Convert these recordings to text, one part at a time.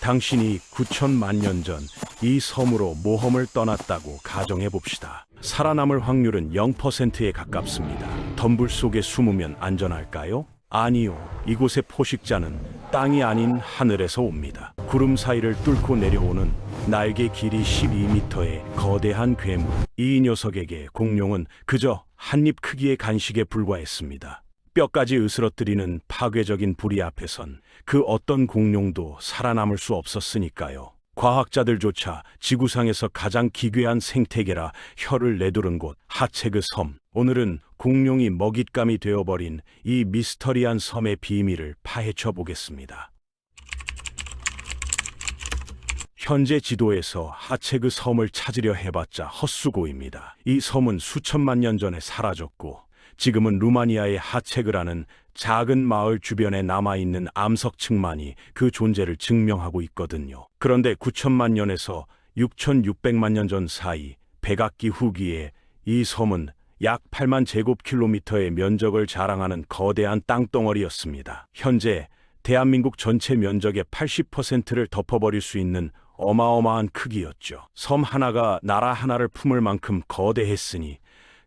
당신이 9천만 년 전 이 섬으로 모험을 떠났다고 가정해 봅시다. 살아남을 확률은 0%에 가깝습니다. 덤불 속에 숨으면 안전할까요? 아니요. 이곳의 포식자는 땅이 아닌 하늘에서 옵니다. 구름 사이를 뚫고 내려오는 날개 길이 12m의 거대한 괴물. 이 녀석에게 공룡은 그저 한입 크기의 간식에 불과했습니다. 뼈까지 으스러뜨리는 파괴적인 부리 앞에선 그 어떤 공룡도 살아남을 수 없었으니까요. 과학자들조차 지구상에서 가장 기괴한 생태계라 혀를 내두른 곳 하체그 섬. 오늘은 공룡이 먹잇감이 되어버린 이 미스터리한 섬의 비밀을 파헤쳐 보겠습니다. 현재 지도에서 하체그 섬을 찾으려 해봤자 헛수고입니다. 이 섬은 수천만 년 전에 사라졌고 지금은 루마니아의 하체그라는 작은 마을 주변에 남아있는 암석층만이 그 존재를 증명하고 있거든요. 그런데 9천만 년에서 6,600만 년 전 사이 백악기 후기에 이 섬은 약 8만 제곱킬로미터의 면적을 자랑하는 거대한 땅덩어리였습니다. 현재 대한민국 전체 면적의 80%를 덮어버릴 수 있는 어마어마한 크기였죠. 섬 하나가 나라 하나를 품을 만큼 거대했으니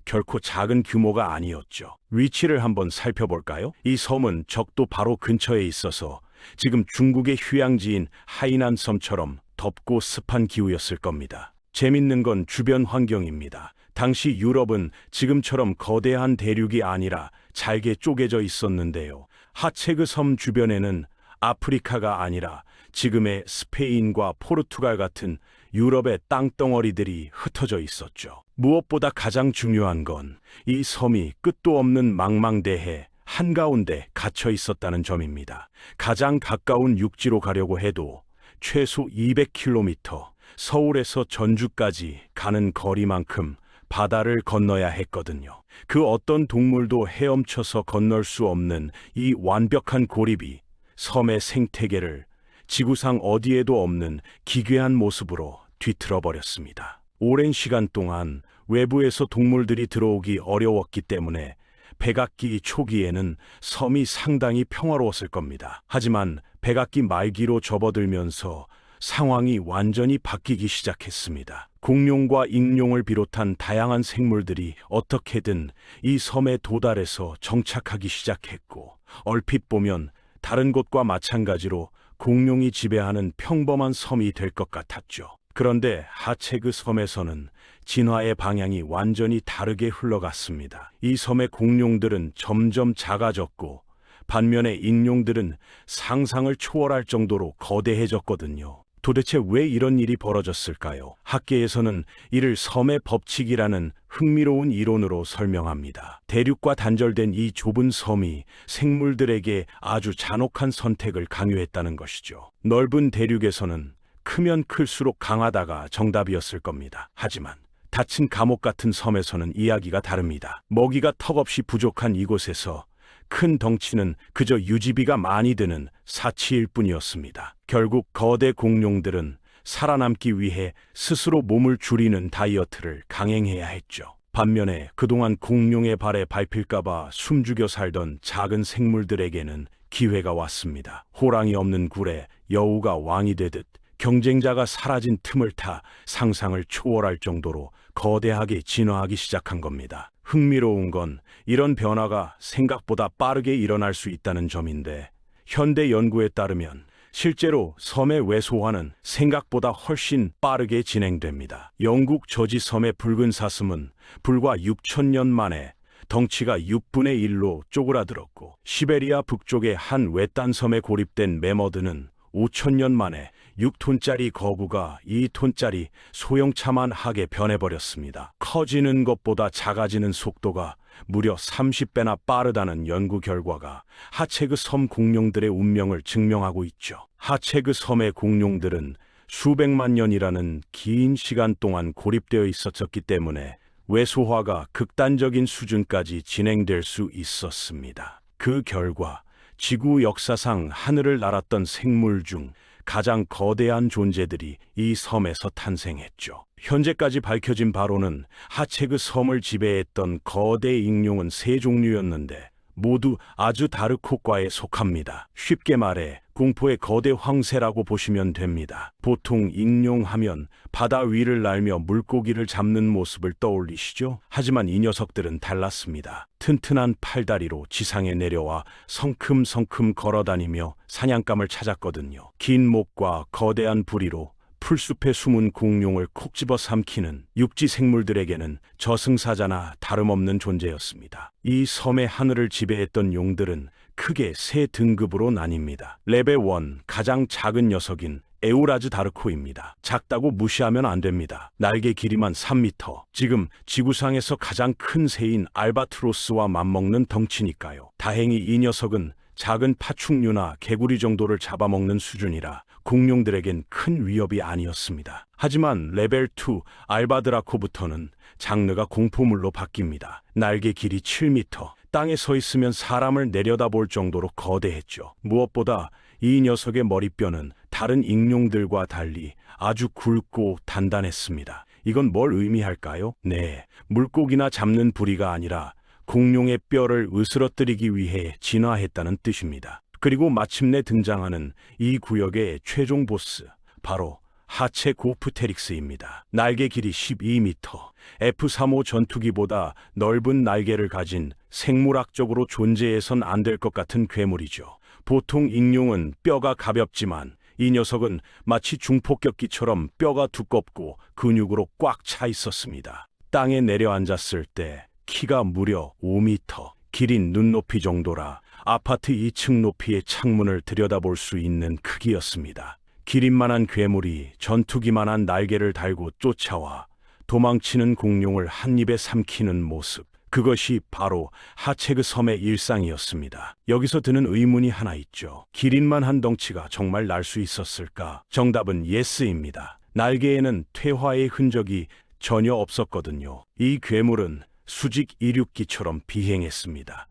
결코 작은 규모가 아니었죠. 위치를 한번 살펴볼까요? 이 섬은 적도 바로 근처에 있어서 지금 중국의 휴양지인 하이난 섬처럼 덥고 습한 기후였을 겁니다. 재밌는 건 주변 환경입니다. 당시 유럽은 지금처럼 거대한 대륙이 아니라 잘게 쪼개져 있었는데요. 하체그 섬 주변에는 아프리카가 아니라 지금의 스페인과 포르투갈 같은 유럽의 땅덩어리들이 흩어져 있었죠. 무엇보다 가장 중요한 건 이 섬이 끝도 없는 망망대해 한가운데 갇혀 있었다는 점입니다. 가장 가까운 육지로 가려고 해도 최소 200km, 서울에서 전주까지 가는 거리만큼 바다를 건너야 했거든요. 그 어떤 동물도 헤엄쳐서 건널 수 없는 이 완벽한 고립이 섬의 생태계를 지구상 어디에도 없는 기괴한 모습으로 뒤틀어 버렸습니다. 오랜 시간 동안 외부에서 동물들이 들어오기 어려웠기 때문에 백악기 초기에는 섬이 상당히 평화로웠을 겁니다. 하지만 백악기 말기로 접어들면서 상황이 완전히 바뀌기 시작했습니다. 공룡과 익룡을 비롯한 다양한 생물들이 어떻게든 이 섬에 도달해서 정착하기 시작했고, 얼핏 보면 다른 곳과 마찬가지로 공룡이 지배하는 평범한 섬이 될 것 같았죠. 그런데 하체그 섬에서는 진화의 방향이 완전히 다르게 흘러갔습니다. 이 섬의 공룡들은 점점 작아졌고 반면에 익룡들은 상상을 초월할 정도로 거대해졌거든요. 도대체 왜 이런 일이 벌어졌을까요? 학계에서는 이를 섬의 법칙이라는 흥미로운 이론으로 설명합니다. 대륙과 단절된 이 좁은 섬이 생물들에게 아주 잔혹한 선택을 강요했다는 것이죠. 넓은 대륙에서는 크면 클수록 강하다가 정답이었을 겁니다. 하지만 닫힌 감옥 같은 섬에서는 이야기가 다릅니다. 먹이가 턱없이 부족한 이곳에서 큰 덩치는 그저 유지비가 많이 드는 사치일 뿐이었습니다. 결국 거대 공룡들은 살아남기 위해 스스로 몸을 줄이는 다이어트를 강행해야 했죠. 반면에 그동안 공룡의 발에 밟힐까봐 숨죽여 살던 작은 생물들에게는 기회가 왔습니다. 호랑이 없는 굴에 여우가 왕이 되듯 경쟁자가 사라진 틈을 타 상상을 초월할 정도로 거대하게 진화하기 시작한 겁니다. 흥미로운 건 이런 변화가 생각보다 빠르게 일어날 수 있다는 점인데, 현대 연구에 따르면 실제로 섬의 외소화는 생각보다 훨씬 빠르게 진행됩니다. 영국 저지 섬의 붉은 사슴은 불과 6,000년 만에 덩치가 6분의 1로 쪼그라들었고, 시베리아 북쪽의 한 외딴 섬에 고립된 매머드는 5,000년 만에 6톤짜리 거구가 2톤짜리 소형차만 하게 변해버렸습니다. 커지는 것보다 작아지는 속도가 무려 30배나 빠르다는 연구 결과가 하체그 섬 공룡들의 운명을 증명하고 있죠. 하체그 섬의 공룡들은 수백만 년이라는 긴 시간 동안 고립되어 있었기 때문에 외소화가 극단적인 수준까지 진행될 수 있었습니다. 그 결과 지구 역사상 하늘을 날았던 생물 중 가장 거대한 존재들이 이 섬에서 탄생했죠. 현재까지 밝혀진 바로는 하체그 섬을 지배했던 거대 익룡은 세 종류였는데, 모두 아주 다르코과에 속합니다. 쉽게 말해 공포의 거대 황새라고 보시면 됩니다. 보통 익룡하면 바다 위를 날며 물고기를 잡는 모습을 떠올리시죠? 하지만 이 녀석들은 달랐습니다. 튼튼한 팔다리로 지상에 내려와 성큼성큼 걸어다니며 사냥감을 찾았거든요. 긴 목과 거대한 부리로 풀숲에 숨은 공룡을 콕 집어 삼키는 육지 생물들에게는 저승사자나 다름없는 존재였습니다. 이 섬의 하늘을 지배했던 용들은 크게 세 등급으로 나뉩니다. 레벨 1, 가장 작은 녀석인 에우라즈 다르코입니다. 작다고 무시하면 안 됩니다. 날개 길이만 3m. 지금 지구상에서 가장 큰 새인 알바트로스와 맞먹는 덩치니까요. 다행히 이 녀석은 작은 파충류나 개구리 정도를 잡아먹는 수준이라 공룡들에겐 큰 위협이 아니었습니다. 하지만 레벨 2 알바드라코부터는 장르가 공포물로 바뀝니다. 날개 길이 7m, 땅에 서 있으면 사람을 내려다볼 정도로 거대했죠. 무엇보다 이 녀석의 머리뼈는 다른 익룡들과 달리 아주 굵고 단단했습니다. 이건 뭘 의미할까요? 네, 물고기나 잡는 부리가 아니라 공룡의 뼈를 으스러뜨리기 위해 진화했다는 뜻입니다. 그리고 마침내 등장하는 이 구역의 최종 보스, 바로 하체고프테릭스입니다. 날개 길이 12m, F-35 전투기보다 넓은 날개를 가진 생물학적으로 존재해선 안 될 것 같은 괴물이죠. 보통 익룡은 뼈가 가볍지만 이 녀석은 마치 중폭격기처럼 뼈가 두껍고 근육으로 꽉 차 있었습니다. 땅에 내려앉았을 때 키가 무려 5m, 길인 눈높이 정도라 아파트 2층 높이의 창문을 들여다볼 수 있는 크기였습니다. 기린만한 괴물이 전투기만한 날개를 달고 쫓아와 도망치는 공룡을 한 입에 삼키는 모습, 그것이 바로 하체그 섬의 일상이었습니다. 여기서 드는 의문이 하나 있죠. 기린만한 덩치가 정말 날 수 있었을까? 정답은 예스입니다. 날개에는 퇴화의 흔적이 전혀 없었거든요. 이 괴물은 수직 이륙기처럼 비행했습니다.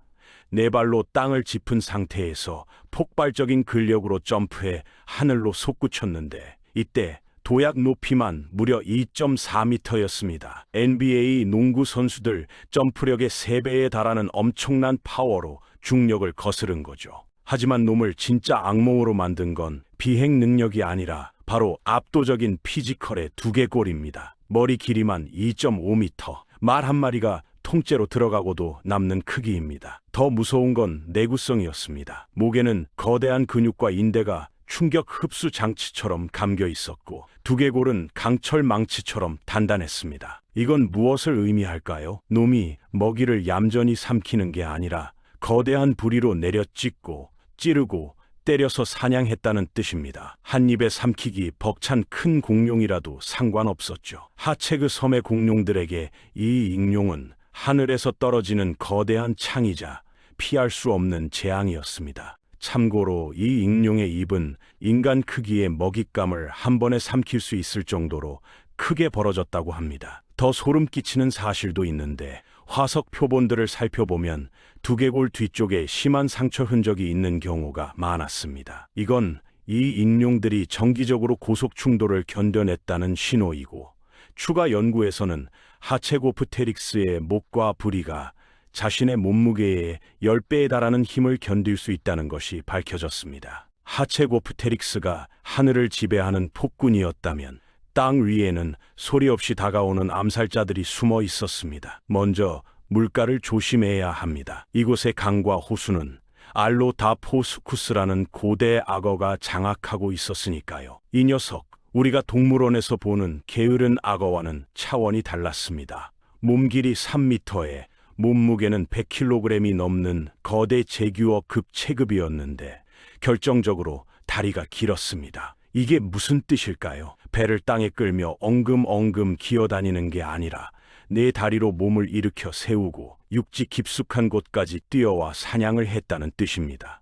네 발로 땅을 짚은 상태에서 폭발적인 근력으로 점프해 하늘로 솟구쳤는데 이때 도약 높이만 무려 2.4m였습니다. NBA 농구 선수들 점프력의 3배에 달하는 엄청난 파워로 중력을 거스른 거죠. 하지만 놈을 진짜 악몽으로 만든 건 비행 능력이 아니라 바로 압도적인 피지컬의 두개골입니다. 머리 길이만 2.5m, 말 한 마리가 통째로 들어가고도 남는 크기입니다. 더 무서운 건 내구성이었습니다. 목에는 거대한 근육과 인대가 충격 흡수 장치처럼 감겨 있었고 두개골은 강철 망치처럼 단단했습니다. 이건 무엇을 의미할까요? 놈이 먹이를 얌전히 삼키는 게 아니라 거대한 부리로 내려찍고 찌르고 때려서 사냥했다는 뜻입니다. 한 입에 삼키기 벅찬 큰 공룡이라도 상관없었죠. 하체그 섬의 공룡들에게 이 익룡은 하늘에서 떨어지는 거대한 창이자 피할 수 없는 재앙이었습니다. 참고로 이 익룡의 입은 인간 크기의 먹잇감을 한 번에 삼킬 수 있을 정도로 크게 벌어졌다고 합니다. 더 소름 끼치는 사실도 있는데 화석 표본들을 살펴보면 두개골 뒤쪽에 심한 상처 흔적이 있는 경우가 많았습니다. 이건 이 익룡들이 정기적으로 고속 충돌을 견뎌냈다는 신호이고 추가 연구에서는 하체고프테릭스의 목과 부리가 자신의 몸무게의 10배에 달하는 힘을 견딜 수 있다는 것이 밝혀졌습니다. 하체고프테릭스가 하늘을 지배하는 폭군이었다면 땅 위에는 소리 없이 다가오는 암살자들이 숨어 있었습니다. 먼저 물가를 조심해야 합니다. 이곳의 강과 호수는 알로다포스쿠스라는 고대 악어가 장악하고 있었으니까요. 이 녀석, 우리가 동물원에서 보는 게으른 악어와는 차원이 달랐습니다. 몸 길이 3m에 몸무게는 100kg이 넘는 거대 제규어급 체급이었는데 결정적으로 다리가 길었습니다. 이게 무슨 뜻일까요? 배를 땅에 끌며 엉금엉금 기어다니는 게 아니라 네 다리로 몸을 일으켜 세우고 육지 깊숙한 곳까지 뛰어와 사냥을 했다는 뜻입니다.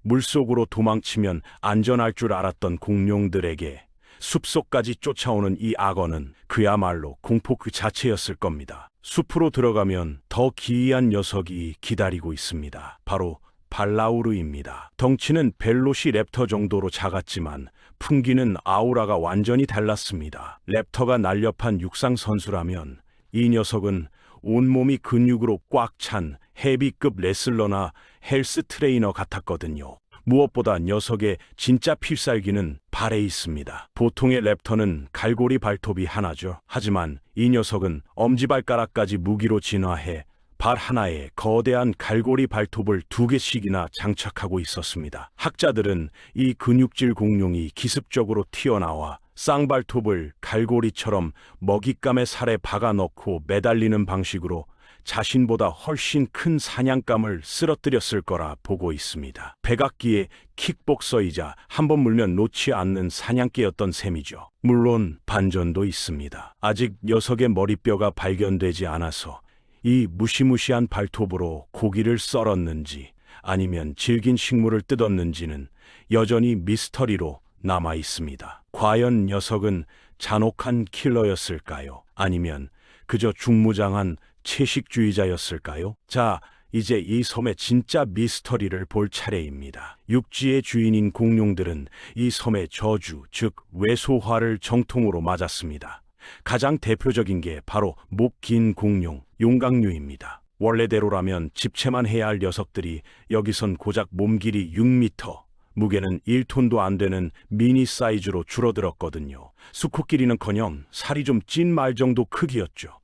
물속으로 도망치면 안전할 줄 알았던 공룡들에게 숲속까지 쫓아오는 이 악어는 그야말로 공포 그 자체였을 겁니다. 숲으로 들어가면 더 기이한 녀석이 기다리고 있습니다. 바로 발라우르입니다. 덩치는 벨로시랩터 정도로 작았지만 풍기는 아우라가 완전히 달랐습니다. 랩터가 날렵한 육상 선수라면 이 녀석은 온몸이 근육으로 꽉 찬 헤비급 레슬러나 헬스 트레이너 같았거든요. 무엇보다 녀석의 진짜 필살기는 발에 있습니다. 보통의 랩터는 갈고리 발톱이 하나죠. 하지만 이 녀석은 엄지발가락까지 무기로 진화해 발 하나에 거대한 갈고리 발톱을 2개씩이나 장착하고 있었습니다. 학자들은 이 근육질 공룡이 기습적으로 튀어나와 쌍발톱을 갈고리처럼 먹잇감의 살에 박아 넣고 매달리는 방식으로 자신보다 훨씬 큰 사냥감을 쓰러뜨렸을 거라 보고 있습니다. 백악기의 킥복서이자 한번 물면 놓지 않는 사냥개였던 셈이죠. 물론 반전도 있습니다. 아직 녀석의 머리뼈가 발견되지 않아서 이 무시무시한 발톱으로 고기를 썰었는지 아니면 질긴 식물을 뜯었는지는 여전히 미스터리로 남아 있습니다. 과연 녀석은 잔혹한 킬러였을까요? 아니면 그저 중무장한 채식주의자였을까요? 자, 이제 이 섬의 진짜 미스터리를 볼 차례입니다. 육지의 주인인 공룡들은 이 섬의 저주, 즉 외소화를 정통으로 맞았습니다. 가장 대표적인 게 바로 목 긴 공룡, 용각류입니다. 원래대로라면 집채만 해야 할 녀석들이 여기선 고작 몸 길이 6m, 무게는 1톤도 안 되는 미니 사이즈로 줄어들었거든요. 수컷끼리는커녕 살이 좀 찐 말 정도 크기였죠.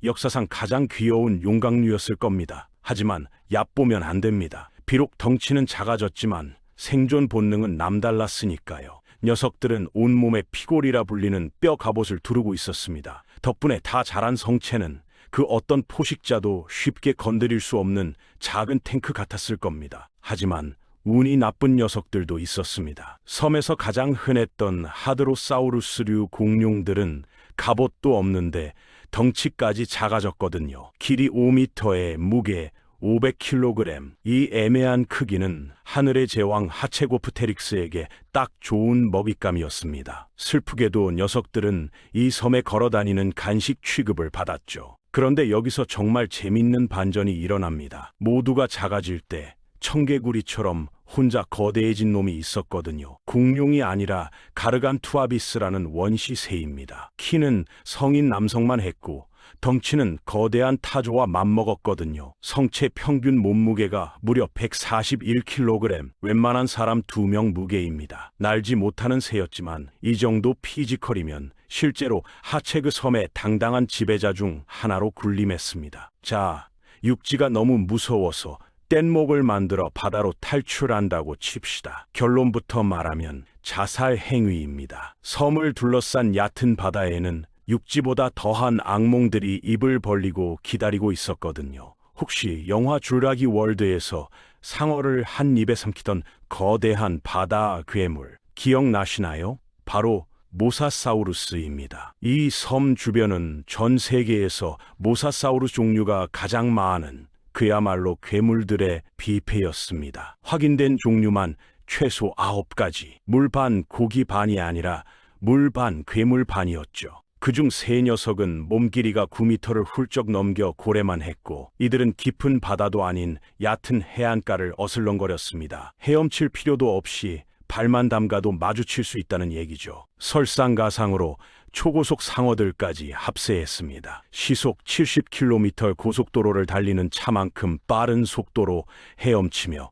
역사상 가장 귀여운 용각류였을 겁니다. 하지만 얕보면 안 됩니다. 비록 덩치는 작아졌지만 생존 본능은 남달랐으니까요. 녀석들은 온몸에 피골이라 불리는 뼈 갑옷을 두르고 있었습니다. 덕분에 다 자란 성체는 그 어떤 포식자도 쉽게 건드릴 수 없는 작은 탱크 같았을 겁니다. 하지만 운이 나쁜 녀석들도 있었습니다. 섬에서 가장 흔했던 하드로사우루스류 공룡들은 갑옷도 없는데 덩치까지 작아졌거든요. 길이 5m에 무게 500kg. 이 애매한 크기는 하늘의 제왕 하체고프테릭스에게 딱 좋은 먹잇감이었습니다. 슬프게도 녀석들은 이 섬에 걸어다니는 간식 취급을 받았죠. 그런데 여기서 정말 재밌는 반전이 일어납니다. 모두가 작아질 때 청개구리처럼 혼자 거대해진 놈이 있었거든요. 공룡이 아니라 가르간투아비스라는 원시새입니다. 키는 성인 남성만 했고 덩치는 거대한 타조와 맞먹었거든요. 성체 평균 몸무게가 무려 141kg, 웬만한 사람 2명 무게입니다. 날지 못하는 새였지만 이 정도 피지컬이면 실제로 하체그 섬의 당당한 지배자 중 하나로 군림했습니다. 자, 육지가 너무 무서워서 뗏목을 만들어 바다로 탈출한다고 칩시다. 결론부터 말하면 자살 행위입니다. 섬을 둘러싼 얕은 바다에는 육지보다 더한 악몽들이 입을 벌리고 기다리고 있었거든요. 혹시 영화 쥬라기 월드에서 상어를 한 입에 삼키던 거대한 바다 괴물 기억나시나요? 바로 모사사우루스입니다. 이 섬 주변은 전 세계에서 모사사우루스 종류가 가장 많은 그야말로 괴물들의 뷔페였습니다. 확인된 종류만 최소 9가지. 물 반 고기 반이 아니라 물 반 괴물 반이었죠. 그중 3녀석은 몸 길이가 9m를 훌쩍 넘겨 고래만 했고 이들은 깊은 바다도 아닌 얕은 해안가를 어슬렁거렸습니다. 헤엄칠 필요도 없이 발만 담가도 마주칠 수 있다는 얘기죠. 설상가상으로 초고속 상어들까지 합세했습니다. 시속 70km 고속도로를 달리는 차만큼 빠른 속도로 헤엄치며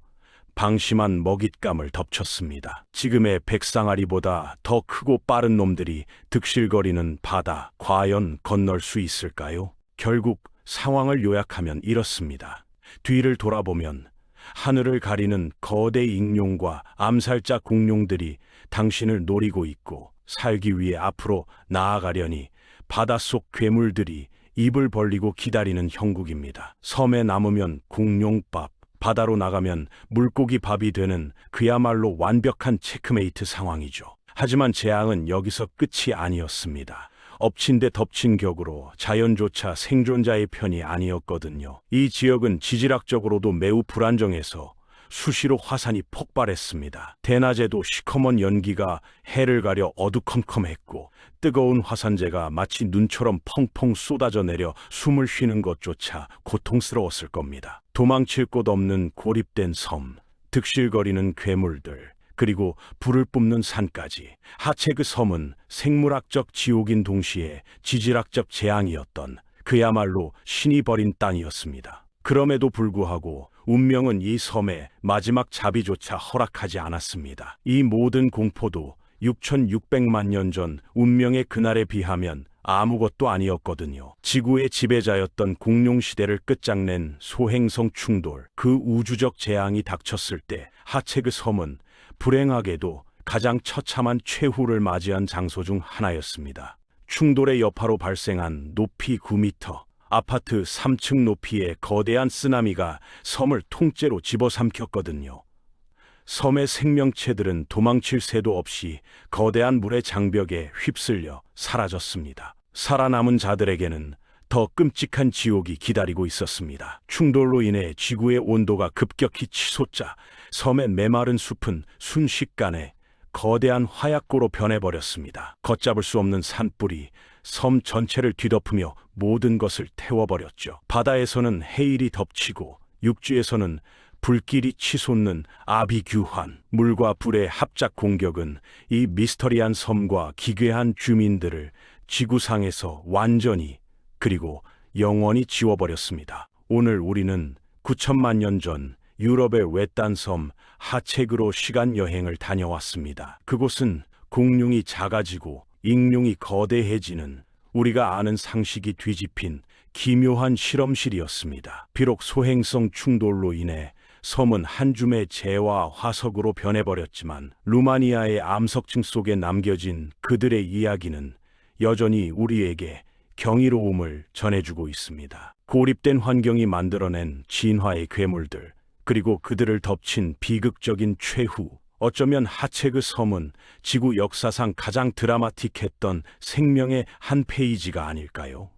방심한 먹잇감을 덮쳤습니다. 지금의 백상아리보다 더 크고 빠른 놈들이 득실거리는 바다, 과연 건널 수 있을까요? 결국 상황을 요약하면 이렇습니다. 뒤를 돌아보면 하늘을 가리는 거대 익룡과 암살자 공룡들이 당신을 노리고 있고 살기 위해 앞으로 나아가려니 바닷속 괴물들이 입을 벌리고 기다리는 형국입니다. 섬에 남으면 공룡밥, 바다로 나가면 물고기 밥이 되는 그야말로 완벽한 체크메이트 상황이죠. 하지만 재앙은 여기서 끝이 아니었습니다. 엎친 데 덮친 격으로 자연조차 생존자의 편이 아니었거든요. 이 지역은 지질학적으로도 매우 불안정해서 수시로 화산이 폭발했습니다. 대낮에도 시커먼 연기가 해를 가려 어두컴컴했고 뜨거운 화산재가 마치 눈처럼 펑펑 쏟아져 내려 숨을 쉬는 것조차 고통스러웠을 겁니다. 도망칠 곳 없는 고립된 섬, 득실거리는 괴물들, 그리고 불을 뿜는 산까지. 하체그 섬은 생물학적 지옥인 동시에 지질학적 재앙이었던 그야말로 신이 버린 땅이었습니다. 그럼에도 불구하고 운명은 이 섬의 마지막 자비조차 허락하지 않았습니다. 이 모든 공포도 6,600만 년 전 운명의 그날에 비하면 아무것도 아니었거든요. 지구의 지배자였던 공룡시대를 끝장낸 소행성 충돌, 그 우주적 재앙이 닥쳤을 때 하체그 섬은 불행하게도 가장 처참한 최후를 맞이한 장소 중 하나였습니다. 충돌의 여파로 발생한 높이 9m, 아파트 3층 높이의 거대한 쓰나미가 섬을 통째로 집어삼켰거든요. 섬의 생명체들은 도망칠 새도 없이 거대한 물의 장벽에 휩쓸려 사라졌습니다. 살아남은 자들에게는 더 끔찍한 지옥이 기다리고 있었습니다. 충돌로 인해 지구의 온도가 급격히 치솟자 섬의 메마른 숲은 순식간에 거대한 화약고로 변해버렸습니다. 걷잡을 수 없는 산불이 섬 전체를 뒤덮으며 모든 것을 태워버렸죠. 바다에서는 해일이 덮치고 육지에서는 불길이 치솟는 아비규환, 물과 불의 합작 공격은 이 미스터리한 섬과 기괴한 주민들을 지구상에서 완전히 그리고 영원히 지워버렸습니다. 오늘 우리는 9천만 년 전 유럽의 외딴 섬 하체그로 시간 여행을 다녀왔습니다. 그곳은 공룡이 작아지고 익룡이 거대해지는 우리가 아는 상식이 뒤집힌 기묘한 실험실이었습니다. 비록 소행성 충돌로 인해 섬은 한 줌의 재와 화석으로 변해버렸지만 루마니아의 암석층 속에 남겨진 그들의 이야기는 여전히 우리에게 경이로움을 전해주고 있습니다. 고립된 환경이 만들어낸 진화의 괴물들, 그리고 그들을 덮친 비극적인 최후. 어쩌면 하체그 섬은 지구 역사상 가장 드라마틱했던 생명의 한 페이지가 아닐까요?